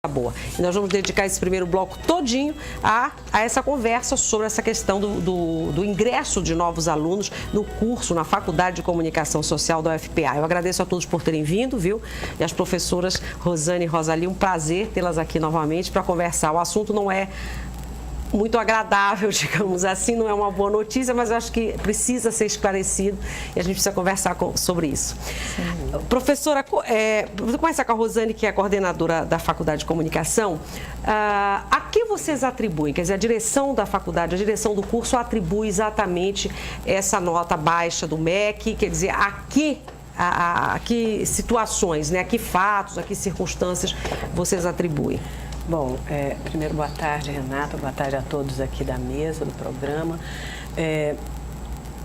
boa. E nós vamos dedicar esse primeiro bloco todinho a essa conversa sobre essa questão do ingresso de novos alunos no curso, na Faculdade de Comunicação Social da UFPA. Eu agradeço a todos por terem vindo, viu? E as professoras Rosane e Rosalie, um prazer tê-las aqui novamente para conversar. O assunto não é muito agradável, digamos assim, não é uma boa notícia, mas eu acho que precisa ser esclarecido e a gente precisa conversar sobre isso. Sim. Professora, vou começar com a Rosane, que é a coordenadora da Faculdade de Comunicação. A que vocês atribuem? Quer dizer, a direção da faculdade, a direção do curso atribui exatamente essa nota baixa do MEC? Quer dizer, a que situações, né? A que fatos, a que circunstâncias vocês atribuem? Bom, primeiro, boa tarde, Renata, boa tarde a todos aqui da mesa, do programa.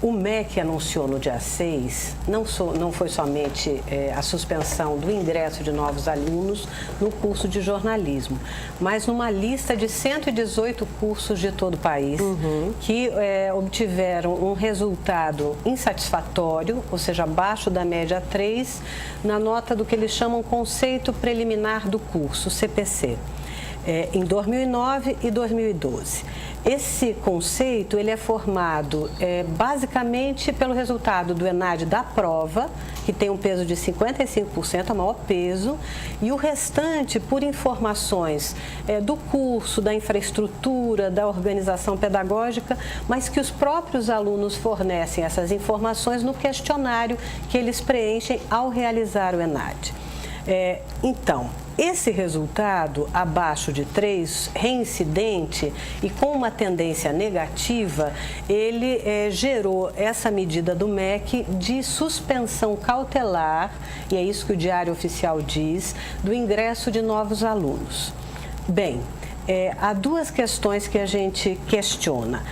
O MEC anunciou no dia 6, não foi somente a suspensão do ingresso de novos alunos no curso de jornalismo, mas numa lista de 118 cursos de todo o país que obtiveram um resultado insatisfatório, ou seja, abaixo da média 3, na nota do que eles chamam conceito preliminar do curso, CPC. Em 2009 e 2012. Esse conceito ele é formado basicamente pelo resultado do ENAD da prova, que tem um peso de 55%, é o maior peso, e o restante por informações do curso, da infraestrutura, da organização pedagógica, mas que os próprios alunos fornecem essas informações no questionário que eles preenchem ao realizar o ENAD. Então, esse resultado abaixo de 3, reincidente e com uma tendência negativa, ele gerou essa medida do MEC de suspensão cautelar, e é isso que o Diário Oficial diz, do ingresso de novos alunos. Bem, há duas questões que a gente questiona.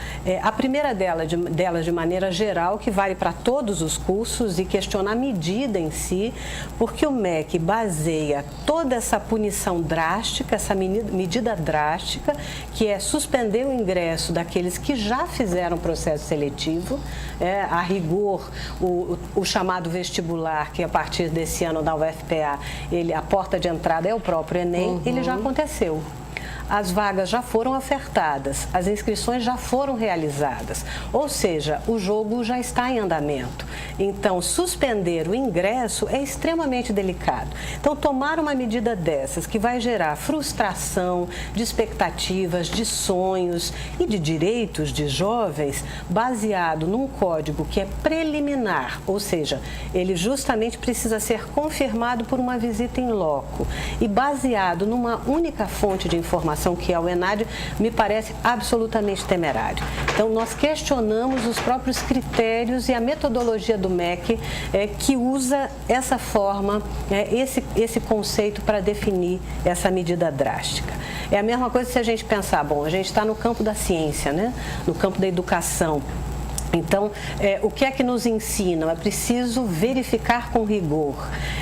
A primeira delas, de maneira geral, que vale para todos os cursos, e questiona a medida em si, porque o MEC baseia toda essa punição drástica, essa medida drástica, que é suspender o ingresso daqueles que já fizeram processo seletivo, a rigor, o chamado vestibular, que a partir desse ano da UFPA, a porta de entrada é o próprio Enem, ele já aconteceu. As vagas já foram ofertadas, as inscrições já foram realizadas, ou seja, o jogo já está em andamento. Então, suspender o ingresso é extremamente delicado. Então, tomar uma medida dessas que vai gerar frustração de expectativas, de sonhos e de direitos de jovens, baseado num código que é preliminar, ou seja, ele justamente precisa ser confirmado por uma visita in loco e baseado numa única fonte de informação, que é o ENAD, me parece absolutamente temerário. Então, nós questionamos os próprios critérios e a metodologia do MEC que usa essa forma, esse conceito para definir essa medida drástica. É a mesma coisa se a gente pensar, bom, a gente está no campo da ciência, né? No campo da educação. Então, o que é que nos ensinam? É preciso verificar com rigor,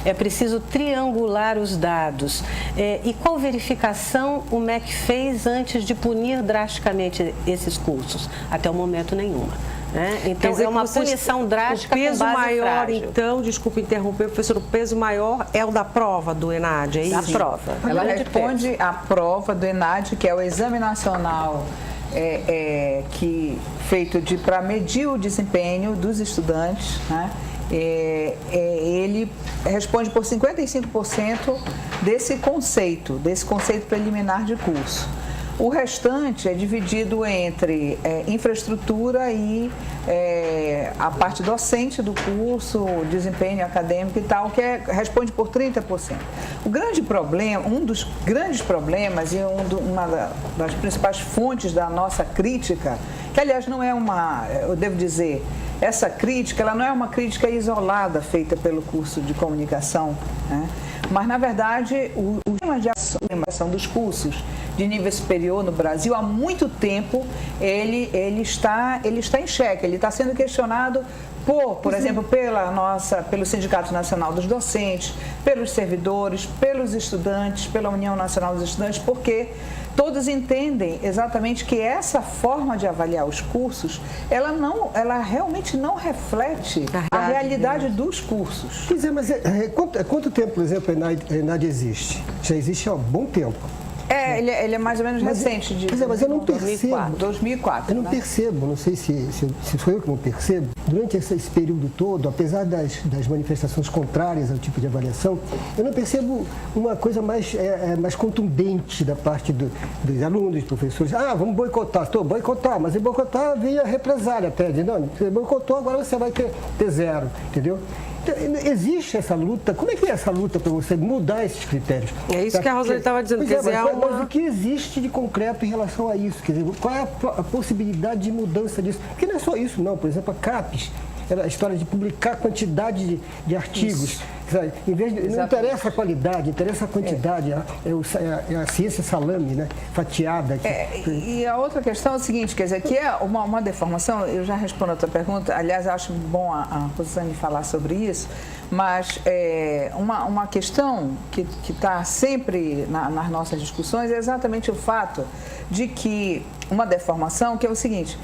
é preciso triangular os dados. E qual verificação o MEC fez antes de punir drasticamente esses cursos? Até o momento, nenhuma. Então, é uma punição drástica com base frágil. O peso maior, então, desculpe interromper, professor, o peso maior é o da prova do ENAD, é isso? Da prova. Ela responde à prova do ENAD, que é o Exame Nacional feito para medir o desempenho dos estudantes, né? Ele responde por 55% desse conceito preliminar de curso. O restante é dividido entre infraestrutura e a parte docente do curso, desempenho acadêmico e tal, que responde por 30%. O grande problema, um dos grandes problemas e uma das principais fontes da nossa crítica, que aliás não é eu devo dizer, essa crítica, ela não é uma crítica isolada feita pelo curso de comunicação, né? Mas, na verdade, o sistema de ação dos cursos de nível superior no Brasil, há muito tempo, ele está em xeque, ele está sendo questionado por exemplo, pelo Sindicato Nacional dos Docentes, pelos servidores, pelos estudantes, pela União Nacional dos Estudantes, porque todos entendem exatamente que essa forma de avaliar os cursos, ela realmente não reflete a realidade dos cursos. Pois é, mas quanto tempo, por exemplo, a ENAD existe? Já existe há um bom tempo. Ele é mais ou menos recente. Mas eu não percebo. 2004. Eu não percebo, não sei se sou eu que não percebo. Durante esse período todo, apesar das manifestações contrárias ao tipo de avaliação, eu não percebo uma coisa mais contundente da parte dos alunos, dos professores. Vamos boicotar. Estou boicotar, mas em boicotar vem a represália até. Não, você boicotou, agora você vai ter zero, entendeu? Existe essa luta. Como é que é essa luta para você mudar esses critérios? É isso que a Roseli estava dizendo. Mas o que existe de concreto em relação a isso? Quer dizer, qual é a possibilidade de mudança disso? Porque não é só isso, não. Por exemplo, a CAPES, a história de publicar quantidade de artigos. Em vez de, não interessa a qualidade, interessa a quantidade. É a ciência salame, né? Fatiada. E a outra questão é o seguinte, quer dizer, que é uma deformação, eu já respondo a tua pergunta, aliás, eu acho bom a Rosane falar sobre isso, mas uma questão que está sempre nas nossas discussões é exatamente o fato de que uma deformação, que é o seguinte,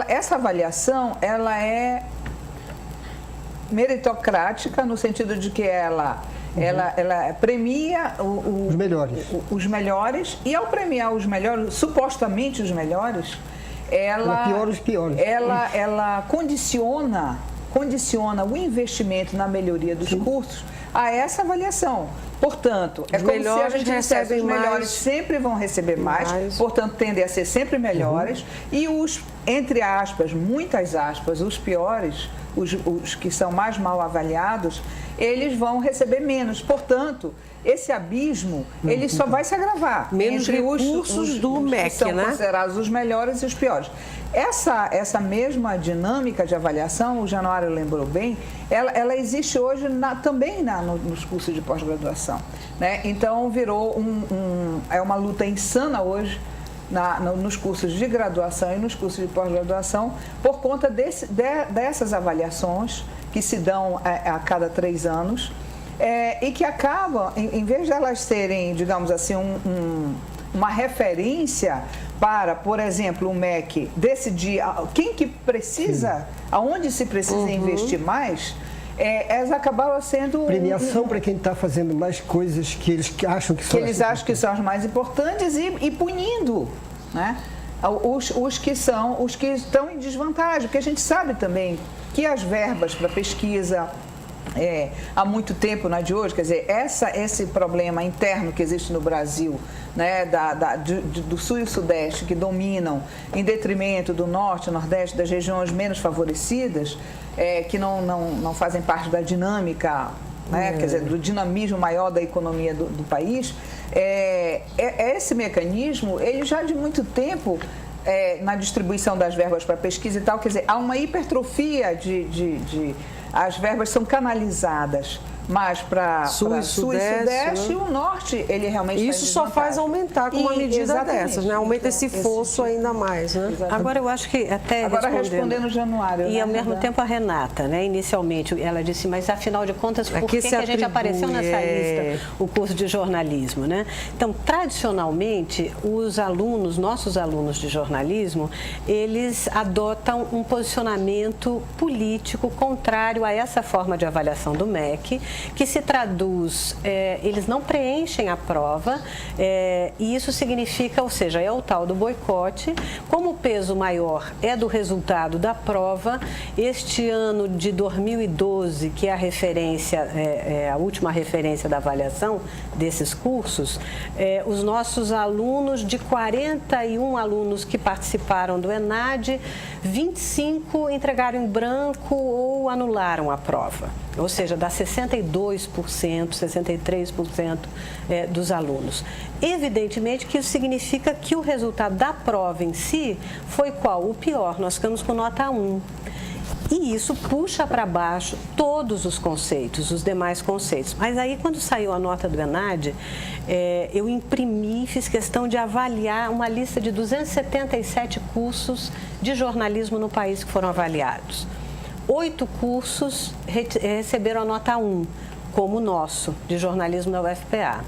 essa avaliação, ela é meritocrática, no sentido de que ela premia os melhores, e ao premiar os melhores, supostamente os melhores, ela piora os piores. Ela condiciona o investimento na melhoria dos cursos a essa avaliação. Portanto, é como se a gente dissesse, os melhores sempre vão receber mais, portanto, tendem a ser sempre melhores, e os, entre aspas, muitas aspas, os piores, os que são mais mal avaliados, eles vão receber menos. Portanto, esse abismo, ele só vai se agravar. Menos recursos do MEC, que são considerados os melhores e os piores. Essa mesma dinâmica de avaliação, o Januário lembrou bem, ela existe hoje também nos cursos de pós-graduação, né? Então, virou é uma luta insana hoje nos cursos de graduação e nos cursos de pós-graduação, por conta dessas avaliações que se dão a cada 3 anos, e que acabam, em vez de elas serem, digamos assim, uma referência para, por exemplo, o MEC decidir quem que precisa, aonde se precisa investir mais, elas acabaram sendo premiação para quem está fazendo mais coisas que eles acham que são que são as mais importantes, e punindo, né, os que estão em desvantagem, porque a gente sabe também que as verbas para pesquisa há muito tempo, não é de hoje, quer dizer, esse problema interno que existe no Brasil, né, do Sul e o Sudeste, que dominam em detrimento do Norte e Nordeste, das regiões menos favorecidas, que não fazem parte da dinâmica, né, quer dizer, do dinamismo maior da economia do país, esse mecanismo, ele já de muito tempo, na distribuição das verbas para pesquisa e tal, quer dizer, há uma hipertrofia as verbas são canalizadas mais para Sul e Sudeste, e o Norte, ele realmente isso só faz aumentar com uma medida dessas, né? Aumenta esse fosso ainda mais, né? Agora, eu acho que até respondendo Januário, e ao mesmo tempo a Renata, né? Inicialmente, ela disse, mas afinal de contas, por que a gente apareceu nessa lista, o curso de jornalismo, né? Então, tradicionalmente, nossos alunos de jornalismo, eles adotam um posicionamento político contrário a essa forma de avaliação do MEC, que se traduz, eles não preenchem a prova, e isso significa, ou seja, é o tal do boicote. Como o peso maior é do resultado da prova, este ano de 2012, que é a referência, a última referência da avaliação desses cursos, os nossos alunos, de 41 alunos que participaram do ENAD, 25 entregaram em branco ou anularam a prova. Ou seja, dá 62%, 63% dos alunos. Evidentemente que isso significa que o resultado da prova em si foi qual? O pior, nós ficamos com nota 1. E isso puxa para baixo todos os conceitos, os demais conceitos. Mas aí, quando saiu a nota do ENAD, eu imprimi, fiz questão de avaliar uma lista de 277 cursos de jornalismo no país que foram avaliados. 8 cursos receberam a nota 1, como o nosso, de jornalismo da UFPA.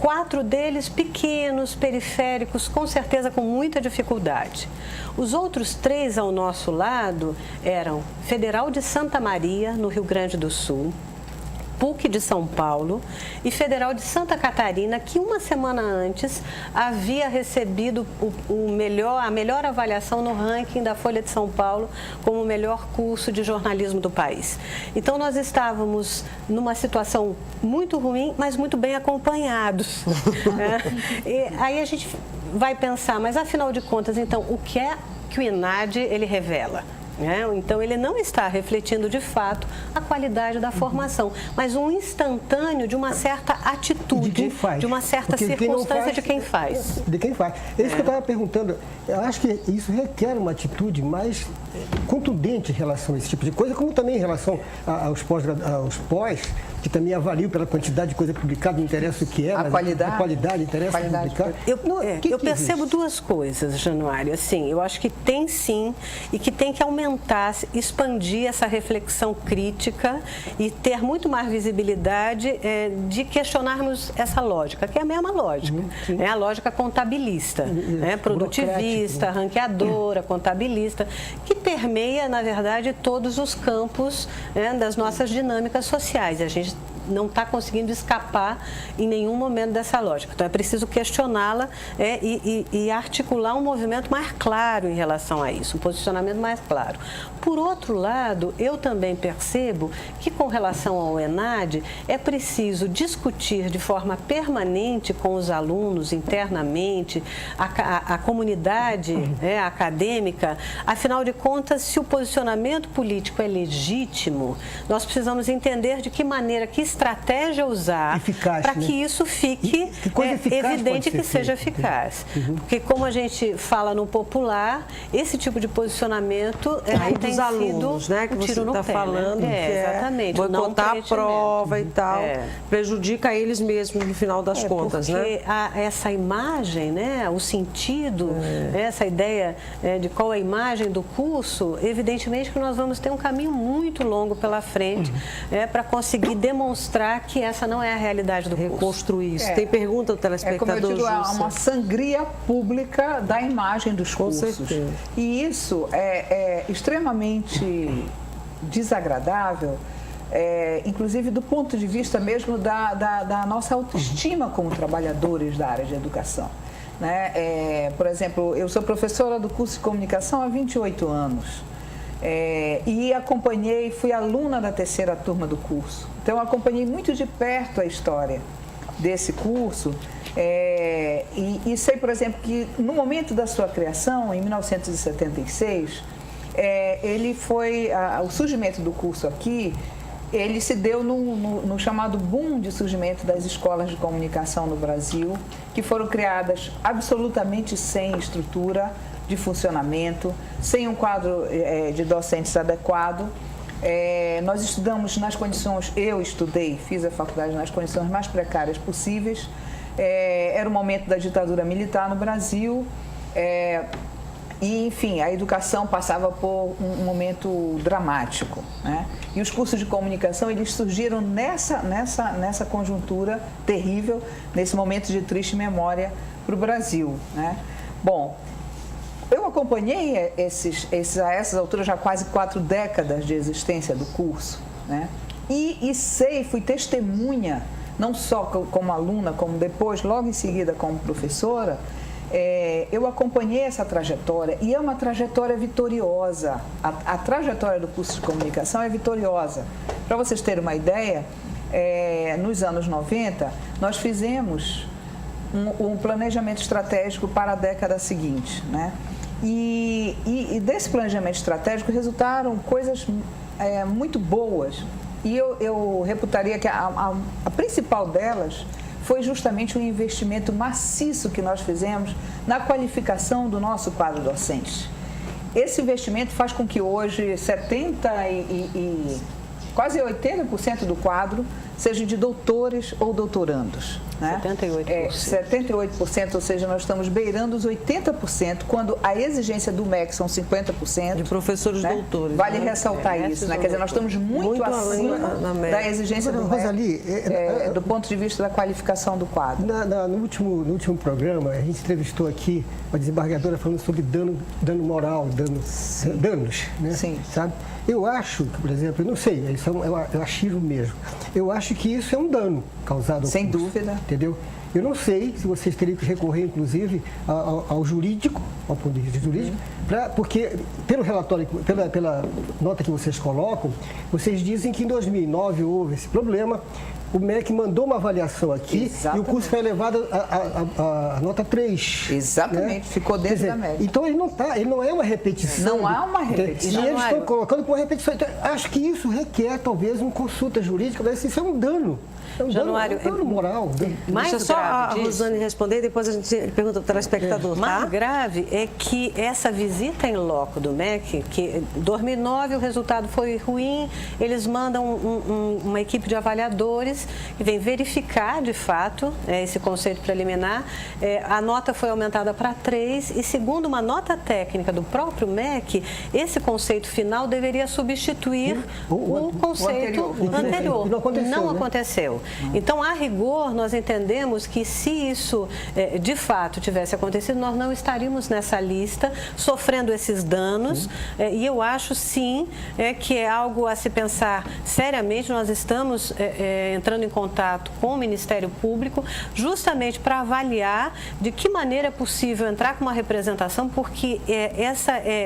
4 deles pequenos, periféricos, com certeza com muita dificuldade. Os outros 3 ao nosso lado eram Federal de Santa Maria, no Rio Grande do Sul, PUC de São Paulo e Federal de Santa Catarina, que uma semana antes havia recebido a melhor avaliação no ranking da Folha de São Paulo como o melhor curso de jornalismo do país. Então, nós estávamos numa situação muito ruim, mas muito bem acompanhados. E aí a gente vai pensar, mas afinal de contas, então, o que é que o INADE ele revela? Então, ele não está refletindo, de fato, a qualidade da formação, mas um instantâneo de uma certa atitude, de uma certa circunstância de quem faz. De quem faz. É isso que eu estava perguntando. Eu acho que isso requer uma atitude mais contundente em relação a esse tipo de coisa, como também em relação aos pós, que também avaliam pela quantidade de coisa publicada, não interessa o que é, a qualidade interessa publicar. Eu percebo 2 coisas, Januário. Assim, eu acho que tem sim, e que tem que aumentar, expandir essa reflexão crítica e ter muito mais visibilidade de questionarmos essa lógica, que é a mesma lógica, a lógica contabilista, produtivista, ranqueadora, contabilista, que permeia, na verdade, todos os campos das nossas dinâmicas sociais. A gente não está conseguindo escapar em nenhum momento dessa lógica. Então, é preciso questioná-la e articular um movimento mais claro em relação a isso, um posicionamento mais claro. Por outro lado, eu também percebo que, com relação ao ENADE, é preciso discutir de forma permanente com os alunos, internamente, a comunidade acadêmica. Afinal de contas, se o posicionamento político é legítimo, nós precisamos entender de que maneira, que estratégia usar para que isso fique evidente que seja eficaz. Porque, como a gente fala no popular, esse tipo de posicionamento tem dos alunos, sido que você está falando, exatamente, boicotar a prova e tal, prejudica eles mesmos no final das contas, porque essa imagem, o sentido, essa ideia de qual é a imagem do curso, evidentemente que nós vamos ter um caminho muito longo pela frente para conseguir demonstrar que essa não é a realidade do curso. Reconstruir isso. Tem pergunta do telespectador? Como eu digo, há uma sangria pública da imagem dos cursos. Com certeza. E isso é extremamente desagradável, inclusive do ponto de vista mesmo da nossa autoestima como trabalhadores da área de educação. Por exemplo, eu sou professora do curso de comunicação há 28 anos. E fui aluna da 3ª turma do curso. Então, eu acompanhei muito de perto a história desse curso e sei, por exemplo, que no momento da sua criação, em 1976, o surgimento do curso aqui, ele se deu no chamado boom de surgimento das escolas de comunicação no Brasil, que foram criadas absolutamente sem estrutura de funcionamento, sem um quadro de docentes adequado. Nós estudamos nas condições, fiz a faculdade nas condições mais precárias possíveis. Era o momento da ditadura militar no Brasil. E, enfim, a educação passava por um momento dramático, E os cursos de comunicação, eles surgiram nessa conjuntura terrível, nesse momento de triste memória para o Brasil, Bom, eu acompanhei a essas alturas já quase 4 décadas de existência do curso, E fui testemunha, não só como aluna, como depois, logo em seguida, como professora. Eu acompanhei essa trajetória e é uma trajetória vitoriosa. A trajetória do curso de comunicação é vitoriosa. Para vocês terem uma ideia, nos anos 90, nós fizemos um planejamento estratégico para a década seguinte, E desse planejamento estratégico resultaram coisas muito boas. E eu reputaria que a principal delas foi justamente o investimento maciço que nós fizemos na qualificação do nosso quadro docente. Esse investimento faz com que hoje quase 80% do quadro seja de doutores ou doutorandos. Né? 78%. 78%, ou seja, nós estamos beirando os 80%, quando a exigência do MEC são 50%. De professores doutores. Vale ressaltar isso, né? Quer dizer, nós estamos muito acima da exigência do MEC, Rosalie, do ponto de vista da qualificação do quadro. No último programa, a gente entrevistou aqui uma desembargadora falando sobre dano moral, danos, né? Sim. Sabe? Eu acho, por exemplo, eu não sei, isso é um achismo mesmo, eu acho que isso é um dano causado ao Sem curso, dúvida. entendeu? Eu não sei se vocês teriam que recorrer, inclusive, ao jurídico, ao ponto de vista jurídico, porque pelo relatório, pela nota que vocês colocam, vocês dizem que em 2009 houve esse problema, o MEC mandou uma avaliação aqui. Exatamente. E o curso foi elevado a nota 3. Exatamente, né? Ficou dentro da média. Então ele não é uma repetição. Não há uma repetição. E eles estão colocando como uma repetição. Então, acho que isso requer talvez uma consulta jurídica, mas isso é um dano. É um dano moral. Deixa só a Rosane responder e depois a gente pergunta para o telespectador. Mais grave é que essa visita em loco do MEC, que em 2009 o resultado foi ruim, eles mandam uma equipe de avaliadores que vem verificar de fato esse conceito preliminar. A nota foi aumentada para 3 e, segundo uma nota técnica do próprio MEC, esse conceito final deveria substituir o conceito anterior. Não aconteceu. Então, a rigor, nós entendemos que se isso de fato tivesse acontecido, nós não estaríamos nessa lista sofrendo esses danos. E eu acho sim que é algo a se pensar seriamente. Nós estamos entrando em contato com o Ministério Público justamente para avaliar de que maneira é possível entrar com uma representação, porque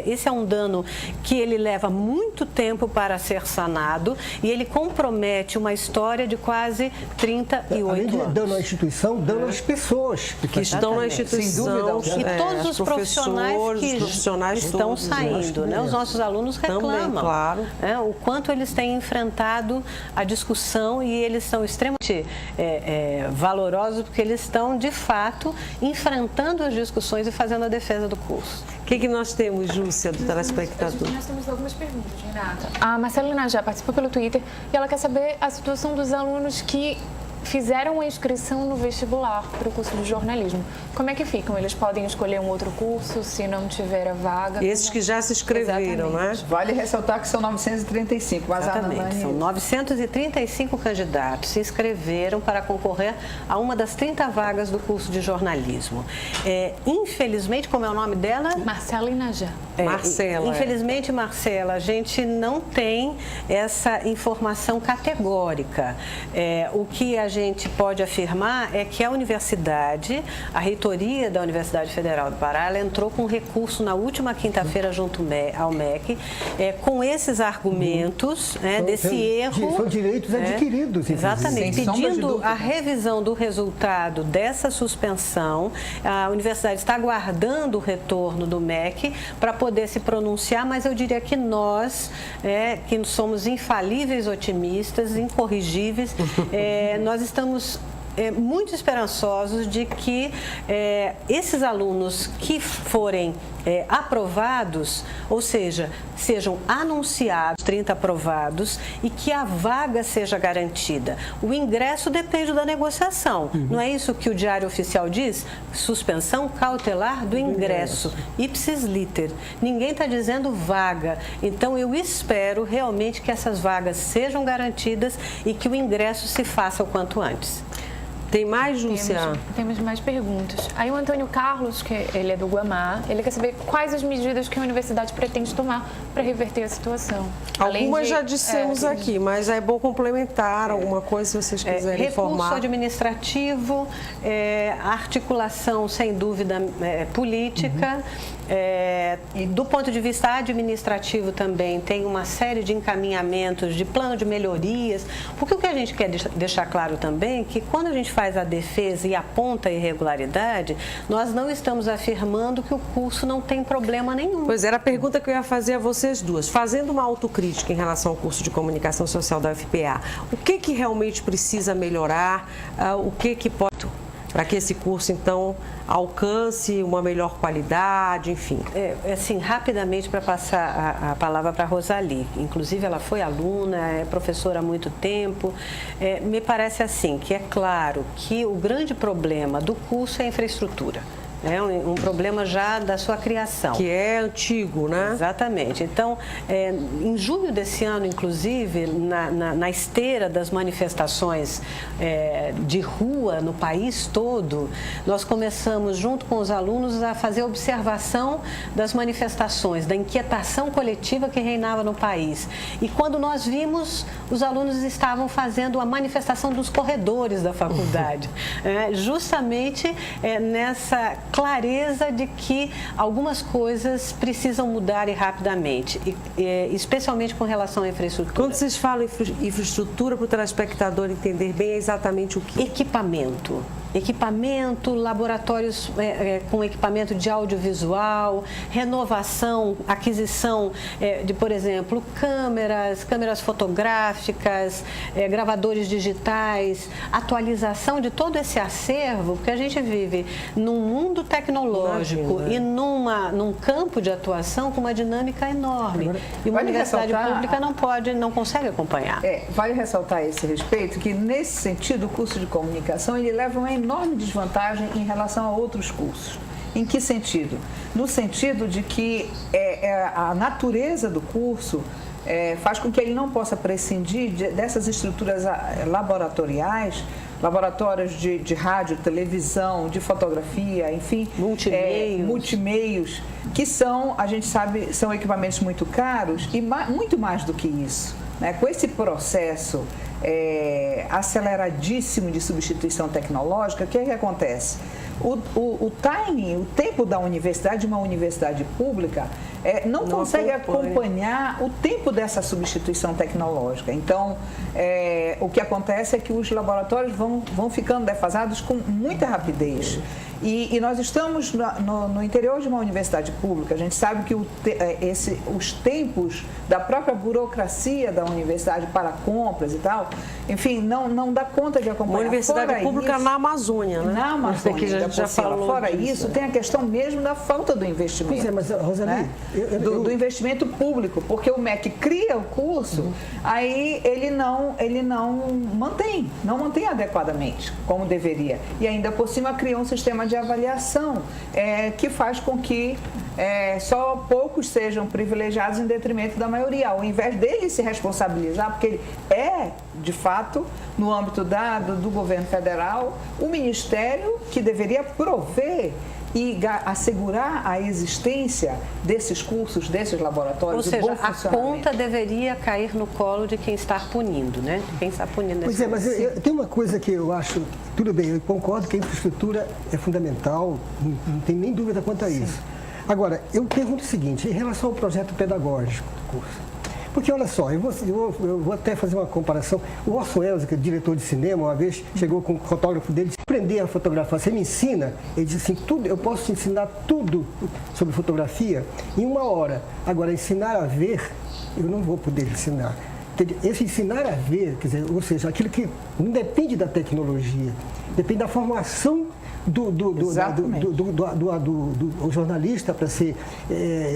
esse é um dano que ele leva muito tempo para ser sanado e ele compromete uma história de quase 38 Além de anos. dano à instituição, dano às pessoas que estão na instituição. E todos os profissionais que estão saindo, né? Os nossos alunos reclamam também, claro. O quanto eles têm enfrentado a discussão e eles são extremamente valorosos porque eles estão, de fato, enfrentando as discussões e fazendo a defesa do curso. O que nós temos, Júcia, do telespectador? Nós temos algumas perguntas, Renata. A Marcelina já participou pelo Twitter e ela quer saber a situação dos alunos que fizeram a inscrição no vestibular para o curso de jornalismo. Como é que ficam? Eles podem escolher um outro curso se não tiver a vaga? Esses que já se inscreveram, né? Vale ressaltar que são 935, mas exatamente. São 935 candidatos se inscreveram para concorrer a uma das 30 vagas do curso de jornalismo. Infelizmente, como é o nome dela? Marcela Inajá. Marcela. Infelizmente, Marcela, a gente não tem essa informação categórica. O que a gente pode afirmar é que a universidade, a reitoria da Universidade Federal do Pará, ela entrou com recurso na última quinta-feira junto ao MEC, com esses argumentos, desse erro. São direitos adquiridos. Exatamente. Pedindo a revisão do resultado dessa suspensão. A universidade está aguardando o retorno do MEC para poder se pronunciar, mas eu diria que nós, que somos infalíveis otimistas, incorrigíveis, nós estamos muito esperançosos de que esses alunos que forem aprovados, ou seja, sejam anunciados, 30 aprovados, e que a vaga seja garantida. O ingresso depende da negociação. Não é isso que o Diário Oficial diz? Suspensão cautelar do ingresso. Ipsis liter. Ninguém está dizendo vaga. Então, eu espero realmente que essas vagas sejam garantidas e que o ingresso se faça o quanto antes. Tem mais, Júcia? Temos mais perguntas. Aí o Antônio Carlos, que ele é do Guamá, ele quer saber quais as medidas que a universidade pretende tomar para reverter a situação. Algumas já dissemos aqui, mas é bom complementar alguma coisa se vocês quiserem informar. Recurso administrativo, articulação, sem dúvida, política. E do ponto de vista administrativo também tem uma série de encaminhamentos, de plano de melhorias, porque o que a gente quer deixar claro também é que quando a gente faz a defesa e aponta a irregularidade, nós não estamos afirmando que o curso não tem problema nenhum. Pois era a pergunta que eu ia fazer a vocês duas. Fazendo uma autocrítica em relação ao curso de comunicação social da UFPA, o que realmente precisa melhorar, o que pode... para que esse curso, então, alcance uma melhor qualidade, enfim? Assim, rapidamente, para passar a palavra para a Rosali. Inclusive, ela foi aluna, é professora há muito tempo. Me parece assim, que é claro que o grande problema do curso é a infraestrutura. É um problema já da sua criação. Que é antigo, né? Exatamente. Então, em junho desse ano, inclusive, na esteira das manifestações de rua no país todo, nós começamos, junto com os alunos, a fazer observação das manifestações, da inquietação coletiva que reinava no país. E quando nós vimos, os alunos estavam fazendo a manifestação dos corredores da faculdade, justamente nessa clareza de que algumas coisas precisam mudar rapidamente, especialmente com relação à infraestrutura. Quando vocês falam em infraestrutura, para o telespectador entender bem exatamente o que? Equipamento, laboratórios com equipamento de audiovisual, renovação, aquisição de, por exemplo, câmeras fotográficas, gravadores digitais, atualização de todo esse acervo, porque a gente vive num mundo tecnológico e num campo de atuação com uma dinâmica enorme. Agora, e uma universidade pública não consegue acompanhar. Vale ressaltar a esse respeito que, nesse sentido, o curso de comunicação ele leva uma enorme desvantagem em relação a outros cursos. Em que sentido? No sentido de que a natureza do curso faz com que ele não possa prescindir dessas estruturas laboratoriais, laboratórios de rádio, televisão, de fotografia, enfim, multimeios, que a gente sabe, são equipamentos muito caros e muito mais do que isso. Com esse processo aceleradíssimo de substituição tecnológica, o que acontece? O timing, o tempo da universidade, de uma universidade pública, não consegue acompanhar o tempo dessa substituição tecnológica. Então, o que acontece é que os laboratórios vão ficando defasados com muita rapidez. E nós estamos no interior de uma universidade pública, a gente sabe que os tempos da própria burocracia da universidade para compras e tal, enfim, não dá conta de acompanhar. Uma universidade pública na Amazônia, né? Na Amazônia, que a gente já falou. Fora isso, tem a questão mesmo da falta do investimento. Pois mas, Rosali, do investimento público, porque o MEC cria o curso, aí ele não mantém adequadamente, como deveria. E ainda por cima cria um sistema de avaliação que faz com que só poucos sejam privilegiados em detrimento da maioria, ao invés dele se responsabilizar, porque ele de fato, no âmbito do governo federal, o ministério que deveria prover e assegurar a existência desses cursos, desses laboratórios. Ou seja, a conta deveria cair no colo de quem está punindo, né? De quem está punindo. Pois mas tem uma coisa que eu acho, tudo bem, eu concordo que a infraestrutura é fundamental, não tem nem dúvida quanto a isso. Agora, eu pergunto o seguinte, em relação ao projeto pedagógico do curso, porque, olha só, eu vou até fazer uma comparação. O Orson Welles, que é diretor de cinema, uma vez chegou com o fotógrafo dele, disse, aprender a fotografar, você me ensina? Ele disse assim, eu posso te ensinar tudo sobre fotografia em 1 hora. Agora, ensinar a ver, eu não vou poder ensinar. Esse ensinar a ver, quer dizer, ou seja, aquilo que não depende da tecnologia, depende da formação do jornalista para ser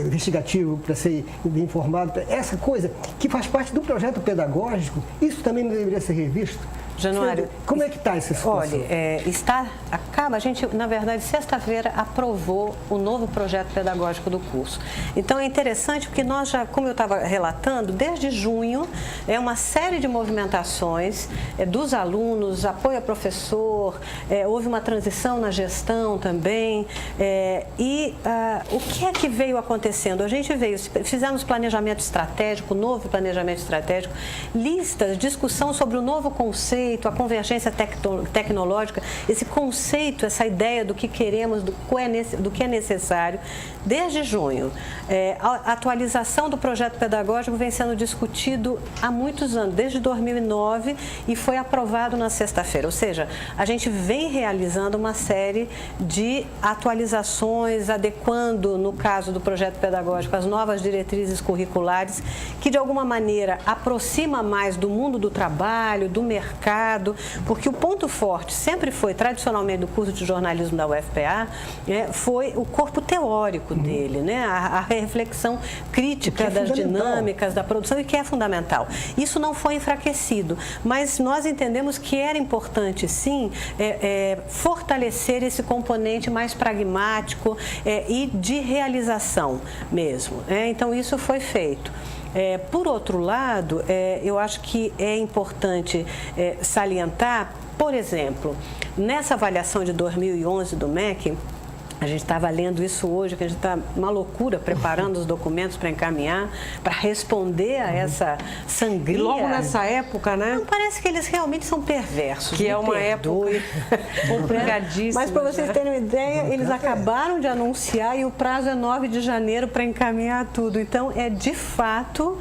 investigativo, para ser bem informado, essa coisa que faz parte do projeto pedagógico, isso também não deveria ser revisto? Januário, como é que está essa situação? Olha, a gente, na verdade, sexta-feira aprovou o novo projeto pedagógico do curso. Então, é interessante porque nós já, como eu estava relatando, desde junho, uma série de movimentações dos alunos, apoio ao professor, houve uma transição na gestão também, o que é que veio acontecendo? A gente fizemos planejamento estratégico, novo planejamento estratégico, listas, discussão sobre o novo conceito, a convergência tecnológica, esse conceito, essa ideia do que queremos, do que é necessário, desde junho. A atualização do projeto pedagógico vem sendo discutido há muitos anos, desde 2009, e foi aprovado na sexta-feira. Ou seja, a gente vem realizando uma série de atualizações, adequando, no caso do projeto pedagógico, as novas diretrizes curriculares, que de alguma maneira aproxima mais do mundo do trabalho, do mercado, mercado, porque o ponto forte sempre foi, tradicionalmente, do curso de jornalismo da UFPA, foi o corpo teórico dele, né? A reflexão crítica das dinâmicas da produção, e que é fundamental. Isso não foi enfraquecido, mas nós entendemos que era importante, sim, fortalecer esse componente mais pragmático e de realização mesmo. Então, isso foi feito. Por outro lado, eu acho que é importante salientar, por exemplo, nessa avaliação de 2011 do MEC, a gente estava lendo isso hoje, que a gente está uma loucura preparando os documentos para encaminhar, para responder a essa sangria. E logo nessa época, né? Não, parece que eles realmente são perversos. Que é uma época complicadíssima. Mas para vocês terem uma ideia, eles acabaram de anunciar e o prazo é 9 de janeiro para encaminhar tudo. Então, de fato,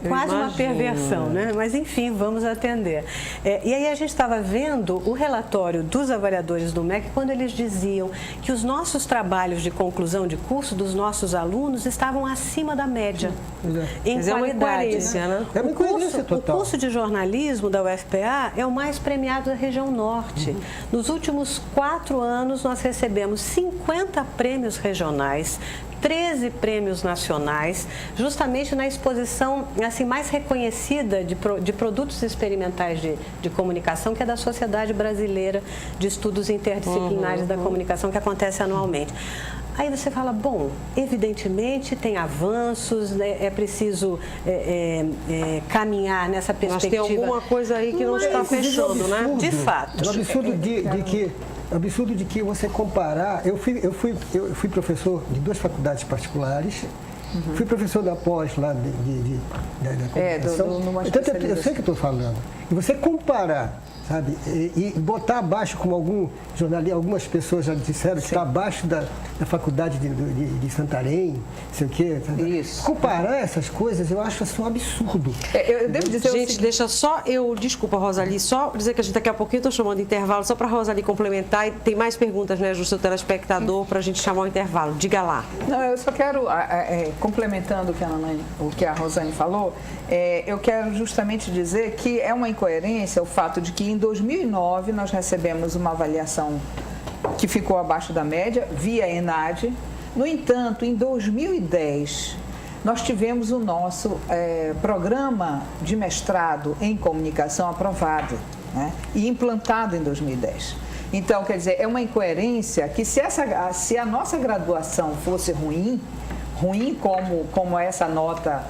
quase uma perversão, né? Mas, enfim, vamos atender. E aí a gente estava vendo o relatório dos avaliadores do MEC, quando eles diziam que os nossos trabalhos de conclusão de curso dos nossos alunos estavam acima da média em qualidade. Né? O curso de jornalismo da UFPA é o mais premiado da região norte. Nos últimos 4 anos, nós recebemos 50 prêmios regionais, 13 prêmios nacionais, justamente na exposição assim, mais reconhecida de produtos experimentais de comunicação, que é da Sociedade Brasileira de Estudos Interdisciplinares da Comunicação, que acontece anualmente. Aí você fala, bom, evidentemente tem avanços, né? É preciso caminhar nessa perspectiva. Mas tem alguma coisa aí que não está fechando, né? De fato. O absurdo de que você comparar... Eu fui professor de 2 faculdades particulares, fui professor da pós lá da comunicação. Então, eu sei o que estou falando. E você comparar, sabe, e botar abaixo, como algumas pessoas já disseram, que está abaixo da faculdade de Santarém, sei o quê. Isso. Comparar essas coisas, eu acho assim um absurdo. Eu devo dizer gente, deixa só desculpa, Rosali, só dizer que a gente daqui a pouquinho estou chamando de intervalo, só para a Rosali complementar, e tem mais perguntas, né, do seu telespectador, para a gente chamar o intervalo. Diga lá. Não, eu só quero, complementando o que a Rosane falou, eu quero justamente dizer que é uma incoerência o fato de que em 2009 nós recebemos uma avaliação que ficou abaixo da média, via ENAD. No entanto, em 2010, nós tivemos o nosso programa de mestrado em comunicação aprovado, né, e implantado em 2010. Então, quer dizer, é uma incoerência que se a nossa graduação fosse ruim como essa nota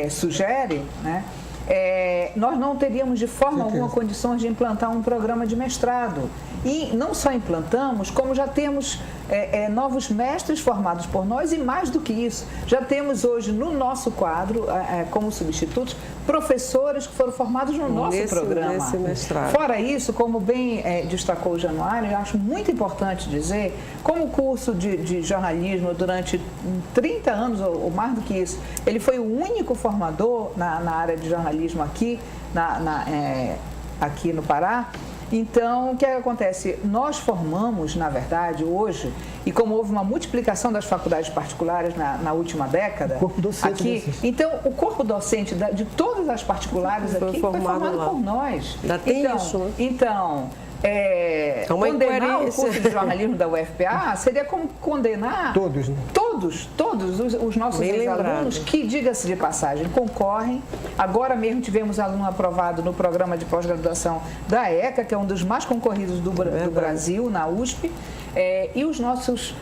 sugere, né, nós não teríamos de forma alguma condições de implantar um programa de mestrado. E não só implantamos, como já temos novos mestres formados por nós, e mais do que isso, já temos hoje no nosso quadro, como substitutos, professores que foram formados no nosso programa. Nesse mestrado. Fora isso, como bem destacou o Januário, eu acho muito importante dizer, como o curso de jornalismo durante 30 anos, ou mais do que isso, ele foi o único formador na área de jornalismo aqui, aqui no Pará. Então, o que acontece? Nós formamos, na verdade, hoje, e como houve uma multiplicação das faculdades particulares na última década, corpo docente aqui, então o corpo docente de todas as particulares aqui foi formado por nós. Então, condenar o curso de jornalismo da UFPA seria como condenar todos, né? Todos os nossos ex-alunos que, diga-se de passagem, concorrem. Agora mesmo tivemos aluno aprovado no programa de pós-graduação da ECA, que é um dos mais concorridos do Brasil, na USP, e os nossos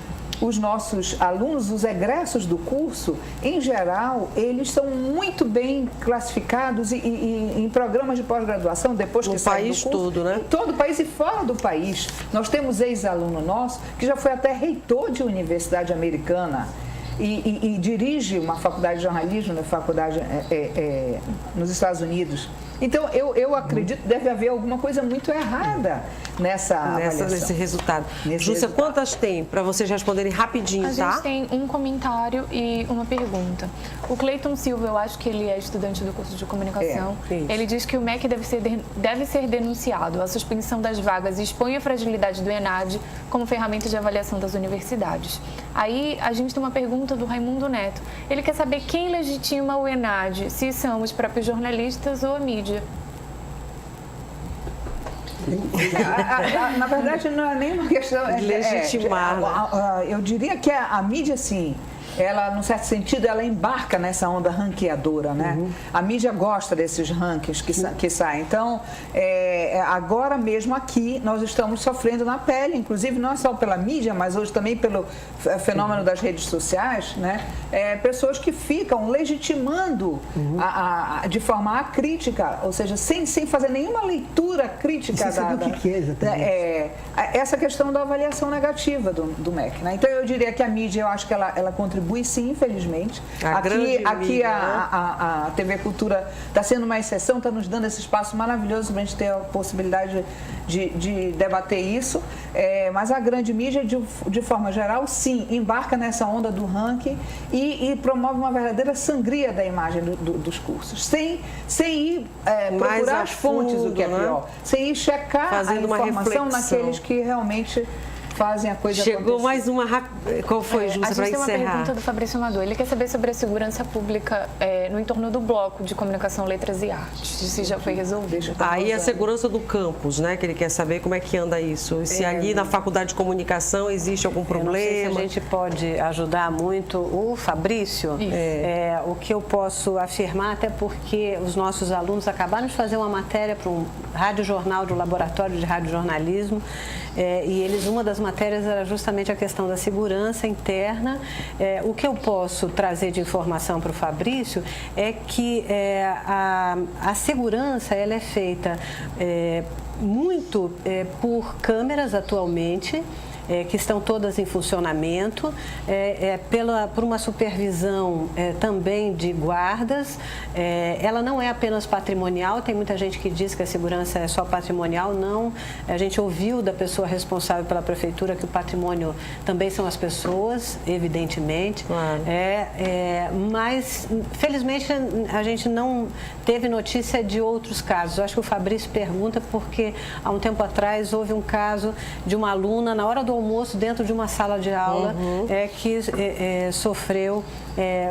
alunos, os egressos do curso, em geral, eles são muito bem classificados em programas de pós-graduação, depois que saem do curso. No país todo, né? Em todo o país e fora do país. Nós temos ex-aluno nosso que já foi até reitor de universidade americana e dirige uma faculdade de jornalismo na faculdade nos Estados Unidos. Então, eu acredito que deve haver alguma coisa muito errada nesse resultado. Júcia, quantas tem para vocês responderem rapidinho, tá? A gente tem um comentário e uma pergunta. O Cleiton Silva, eu acho que ele é estudante do curso de comunicação. Ele diz que o MEC deve ser denunciado. A suspensão das vagas expõe a fragilidade do ENAD como ferramenta de avaliação das universidades. Aí, a gente tem uma pergunta do Raimundo Neto. Ele quer saber quem legitima o ENAD, se são os próprios jornalistas ou a mídia. Na verdade, não é nem uma questão... Legitimar, né? Eu diria que a mídia, sim, ela, num certo sentido, ela embarca nessa onda ranqueadora, né? A mídia gosta desses rankings que saem. Então, agora mesmo aqui, nós estamos sofrendo na pele, inclusive não só pela mídia, mas hoje também pelo fenômeno das redes sociais, né? Pessoas que ficam legitimando de forma acrítica, ou seja, sem fazer nenhuma leitura crítica essa questão da avaliação negativa do MEC, né? Então, eu diria que a mídia, eu acho que ela contribui sim, infelizmente. Aqui a TV Cultura está sendo uma exceção, está nos dando esse espaço maravilhoso para a gente ter a possibilidade de debater isso. Mas a grande mídia, de forma geral, sim, embarca nessa onda do ranking e promove uma verdadeira sangria da imagem dos cursos, sem ir procurar as fontes, o que é pior, sem ir checar fazendo a informação naqueles que realmente fazem a coisa acontecer. Chegou mais uma... Qual foi, Júcia, para encerrar? A gente tem uma pergunta do Fabrício Amador. Ele quer saber sobre a segurança pública no entorno do bloco de comunicação, letras e artes. Se já foi resolvido. Aí a segurança do campus, né? Que ele quer saber como é que anda isso. E se ali na faculdade de comunicação existe algum problema. Eu não sei se a gente pode ajudar muito o Fabrício. O que eu posso afirmar, até porque os nossos alunos acabaram de fazer uma matéria para um rádio-jornal do Laboratório de Radiojornalismo. E eles, uma das matérias era justamente a questão da segurança interna. O que eu posso trazer de informação para o Fabrício é que a segurança ela é feita muito por câmeras atualmente, que estão todas em funcionamento, por uma supervisão também de guardas. Ela não é apenas patrimonial, tem muita gente que diz que a segurança é só patrimonial, não. A gente ouviu da pessoa responsável pela prefeitura que o patrimônio também são as pessoas, evidentemente. Claro. Mas, felizmente, a gente não teve notícia de outros casos. Eu acho que o Fabrício pergunta porque, há um tempo atrás, houve um caso de uma aluna, na hora do almoço, dentro de uma sala de aula, que sofreu,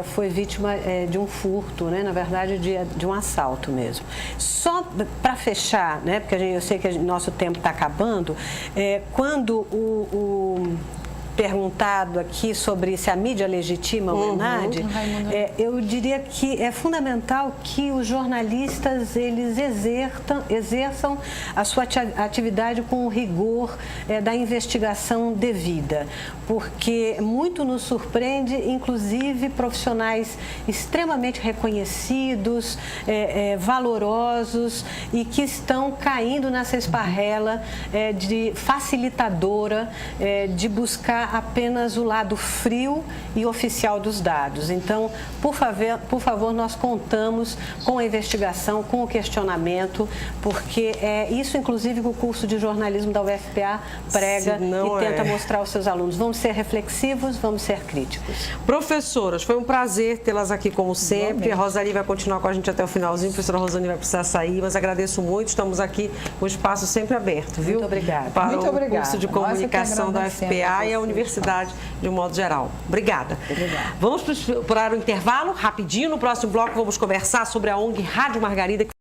foi vítima de um furto, né? Na verdade, de um assalto mesmo. Só para fechar, né? Porque eu sei que nosso tempo está acabando, quando o perguntado aqui sobre se a mídia legitima o ENAD, eu diria que é fundamental que os jornalistas eles exerçam a sua atividade com o rigor da investigação devida, porque muito nos surpreende, inclusive profissionais extremamente reconhecidos, valorosos e que estão caindo nessa esparrela de facilitadora, de buscar apenas o lado frio e oficial dos dados. Então, por favor, nós contamos com a investigação, com o questionamento, porque é isso, inclusive, que o curso de jornalismo da UFPA prega e tenta mostrar aos seus alunos. Vamos ser reflexivos, vamos ser críticos. Professoras, foi um prazer tê-las aqui como sempre. A Rosani vai continuar com a gente até o finalzinho. A professora Rosani vai precisar sair, mas agradeço muito. Estamos aqui com o espaço sempre aberto, viu? Muito obrigada. Para o curso de comunicação da UFPA e a universidade de um modo geral. Obrigada. Vamos para o intervalo, rapidinho. No próximo bloco vamos conversar sobre a ONG Rádio Margarida.